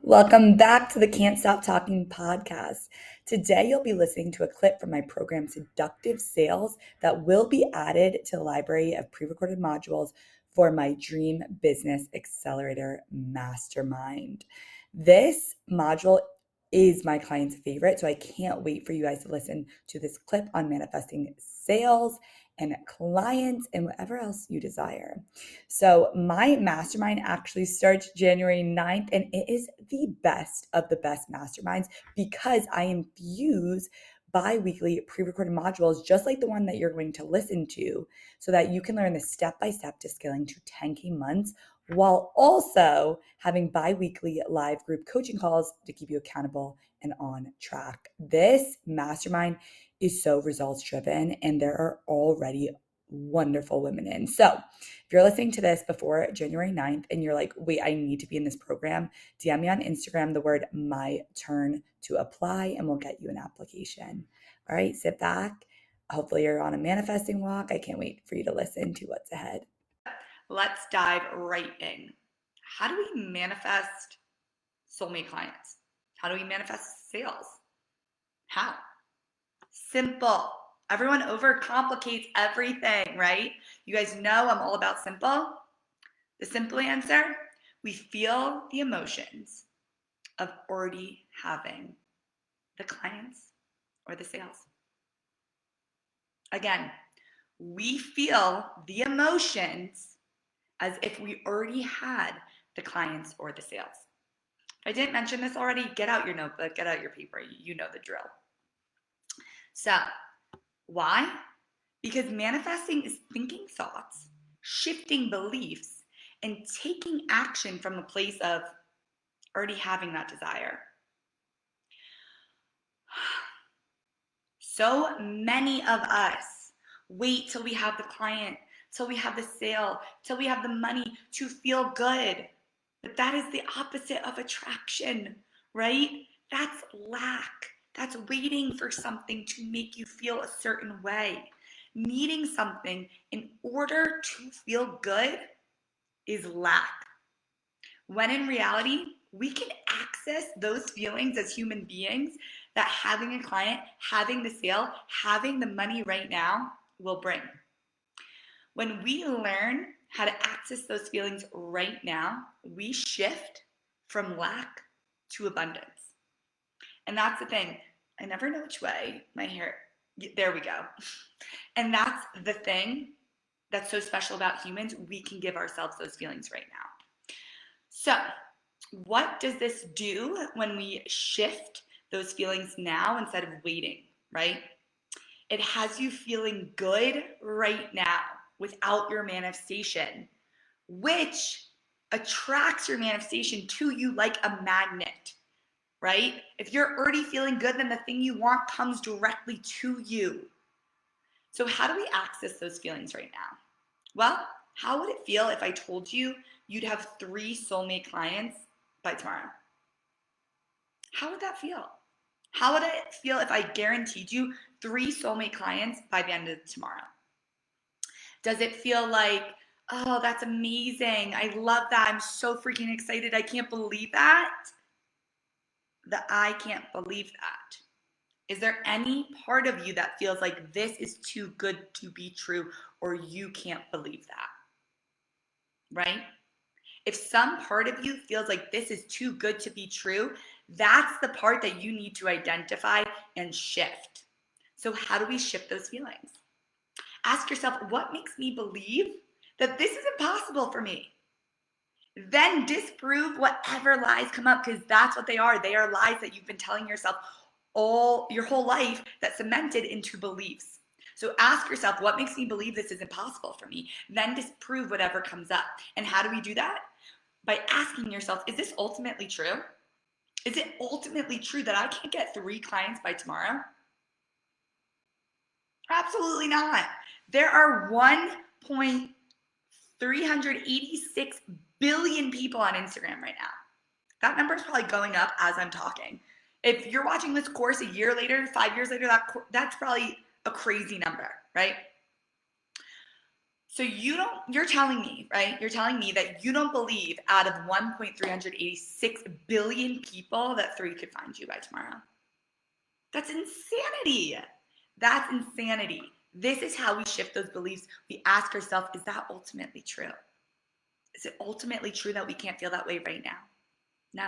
Welcome back to the Can't Stop Talking podcast. Today, you'll be listening to a clip from my program, Seductive Sales, that will be added to the library of pre recorded modules for my Dream Business Accelerator Mastermind. This module is my client's favorite, so I can't wait for you guys to listen to this clip on manifesting sales and clients and whatever else you desire. So my mastermind actually starts January 9th, and it is the best of the best masterminds because I infuse bi-weekly pre-recorded modules just like the one that you're going to listen to so that you can learn the step-by-step to scaling to 10K months while also having bi-weekly live group coaching calls to keep you accountable and on track. This mastermind is so results driven, and there are already wonderful women in. So if you're listening to this before January 9th and you're like, wait, I need to be in this program, DM me on Instagram the word my turn to apply and we'll get you an application. All right, sit back. Hopefully you're on a manifesting walk. I can't wait for you to listen to what's ahead. Let's dive right in. How do we manifest soulmate clients? How do we manifest sales? How? Simple. Everyone overcomplicates everything, right? You guys know I'm all about simple. The simple answer, we feel the emotions of already having the clients or the sales. Again, we feel the emotions as if we already had the clients or the sales. If I didn't mention this already, get out your notebook, get out your paper. You know the drill. So, why? Because manifesting is thinking thoughts, shifting beliefs, and taking action from a place of already having that desire. So many of us wait till we have the client, till we have the sale, till we have the money to feel good. But that is the opposite of attraction, right? That's lack. That's waiting for something to make you feel a certain way. Needing something in order to feel good is lack. When in reality, we can access those feelings as human beings that having a client, having the sale, having the money right now will bring. When we learn how to access those feelings right now, we shift from lack to abundance. And that's the thing. I never know which way my hair, there we go. And that's the thing that's so special about humans. We can give ourselves those feelings right now. So what does this do when we shift those feelings now instead of waiting, right? It has you feeling good right now without your manifestation, which attracts your manifestation to you like a magnet, right? If you're already feeling good, then the thing you want comes directly to you. So how do we access those feelings right now? Well, how would it feel if I told you you'd have 3 soulmate clients by tomorrow? How would that feel? How would it feel if I guaranteed you 3 soulmate clients by the end of tomorrow? Does it feel like, oh, that's amazing. I love that. I'm so freaking excited. I can't believe that. I can't believe that. Is there any part of you that feels like this is too good to be true or you can't believe that? Right? If some part of you feels like this is too good to be true, that's the part that you need to identify and shift. So how do we shift those feelings? Ask yourself, what makes me believe that this is impossible for me? Then disprove whatever lies come up, because that's what they are. They are lies that you've been telling yourself all your whole life that cemented into beliefs. So ask yourself, what makes me believe this is impossible for me? Then disprove whatever comes up. And how do we do that? By asking yourself, is this ultimately true? Is it ultimately true that I can't get 3 clients by tomorrow? Absolutely not. There are 1.386 billion people on Instagram right now. That number is probably going up as I'm talking. If you're watching this course a year later, 5 years later, that's probably a crazy number, right? So you're telling me, right? You're telling me that you don't believe out of 1.386 billion people that 3 could find you by tomorrow. That's insanity. That's insanity. This is how we shift those beliefs. We ask ourselves, is that ultimately true? Is it ultimately true that we can't feel that way right now? No.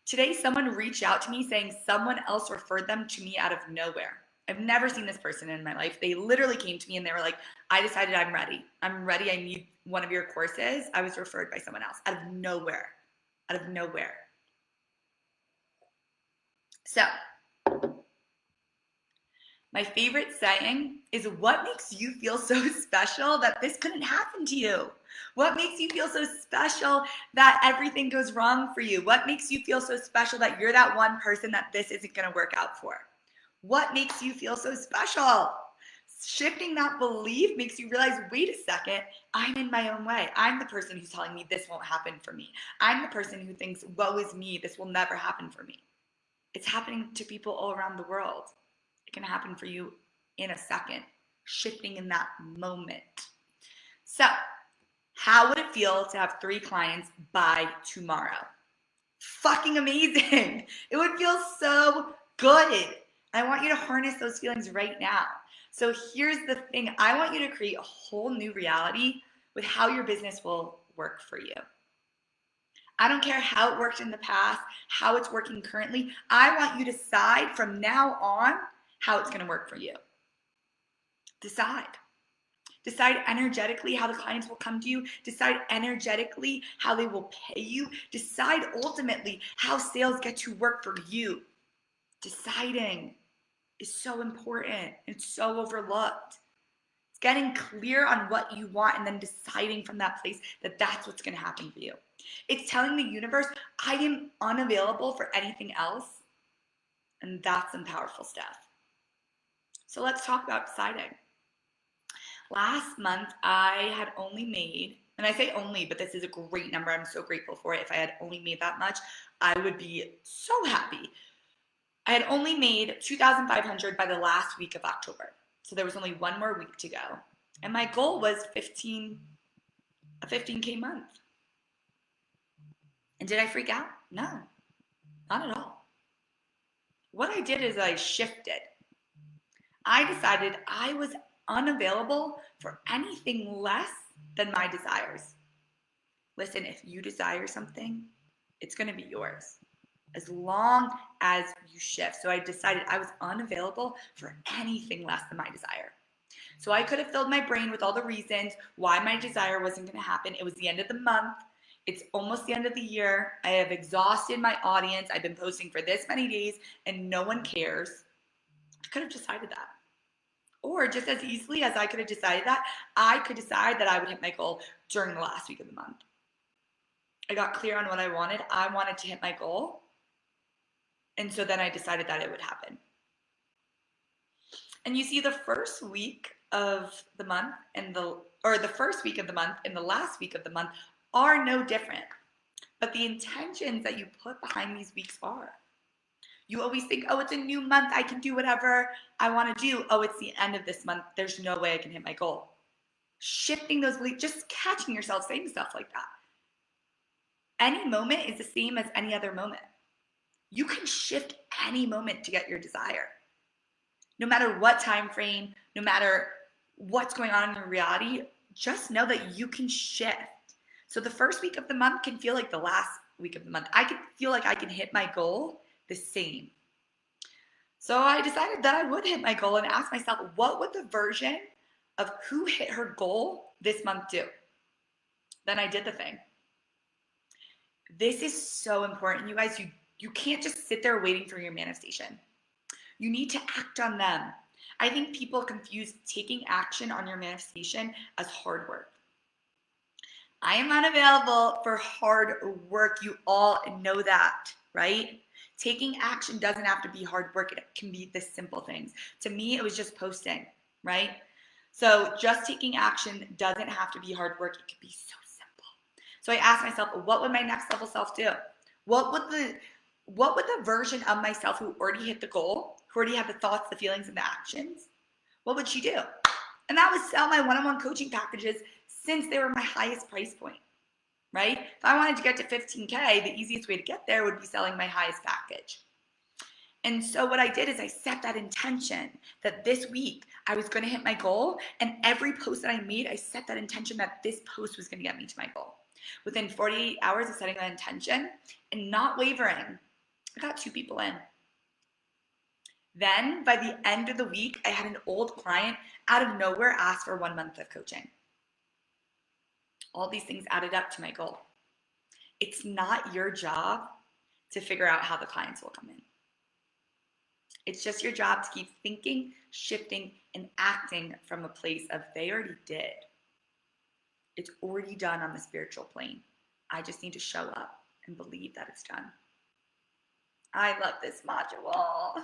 Today, someone reached out to me saying someone else referred them to me out of nowhere. I've never seen this person in my life. They literally came to me and they were like, I decided I'm ready. I'm ready. I need one of your courses. I was referred by someone else out of nowhere. Out of nowhere. So, my favorite saying is, what makes you feel so special that this couldn't happen to you? What makes you feel so special that everything goes wrong for you? What makes you feel so special that you're that one person that this isn't going to work out for? What makes you feel so special? Shifting that belief makes you realize, wait a second, I'm in my own way. I'm the person who's telling me this won't happen for me. I'm the person who thinks, woe is me, this will never happen for me. It's happening to people all around the world. It can happen for you in a second, shifting in that moment. So, how would it feel to have 3 clients by tomorrow? Fucking amazing. It would feel so good. I want you to harness those feelings right now. So here's the thing. I want you to create a whole new reality with how your business will work for you. I don't care how it worked in the past, how it's working currently. I want you to decide from now on how it's going to work for you. Decide. Decide energetically how the clients will come to you. Decide energetically how they will pay you. Decide ultimately how sales get to work for you. Deciding is so important. It's so overlooked. It's getting clear on what you want and then deciding from that place that that's what's going to happen for you. It's telling the universe, I am unavailable for anything else. And that's some powerful stuff. So let's talk about deciding. Last month, I had only made, and I say only, but this is a great number. I'm so grateful for it. If I had only made that much, I would be so happy. I had only made $2,500 by the last week of October. So there was only one more week to go. And my goal was a 15K month. And did I freak out? No, not at all. What I did is I shifted. I decided I was unavailable for anything less than my desires. Listen, if you desire something, it's going to be yours as long as you shift. So I decided I was unavailable for anything less than my desire. So I could have filled my brain with all the reasons why my desire wasn't going to happen. It was the end of the month. It's almost the end of the year. I have exhausted my audience. I've been posting for this many days and no one cares. I could have decided that. Or just as easily as I could have decided that, I could decide that I would hit my goal during the last week of the month. I got clear on what I wanted. I wanted to hit my goal. And so then I decided that it would happen. And you see, the first week of the month the first week of the month and the last week of the month are no different. But the intentions that you put behind these weeks are. You always think, oh, it's a new month. I can do whatever I want to do. Oh, it's the end of this month. There's no way I can hit my goal. Shifting those beliefs, just catching yourself saying stuff like that. Any moment is the same as any other moment. You can shift any moment to get your desire. No matter what time frame, no matter what's going on in your reality, just know that you can shift. So the first week of the month can feel like the last week of the month. I can feel like I can hit my goal the same. So I decided that I would hit my goal and ask myself, what would the version of who hit her goal this month do? Then I did the thing. This is so important, you guys. You can't just sit there waiting for your manifestation. You need to act on them. I think people confuse taking action on your manifestation as hard work. I am unavailable for hard work. You all know that, right? Taking action doesn't have to be hard work. It can be the simple things. To me, it was just posting, right? So just taking action doesn't have to be hard work. It can be so simple. So I asked myself, what would my next level self do? What would the version of myself who already hit the goal, who already had the thoughts, the feelings, and the actions, what would she do? And that was sell my one-on-one coaching packages since they were my highest price point, right? If I wanted to get to 15K, the easiest way to get there would be selling my highest package. And so what I did is I set that intention that this week I was going to hit my goal. And every post that I made, I set that intention that this post was going to get me to my goal. Within 48 hours of setting that intention and not wavering, I got 2 people in. Then by the end of the week, I had an old client out of nowhere ask for 1 month of coaching. All these things added up to my goal. It's not your job to figure out how the clients will come in. It's just your job to keep thinking, shifting, and acting from a place of they already did. It's already done on the spiritual plane. I just need to show up and believe that it's done. I love this module.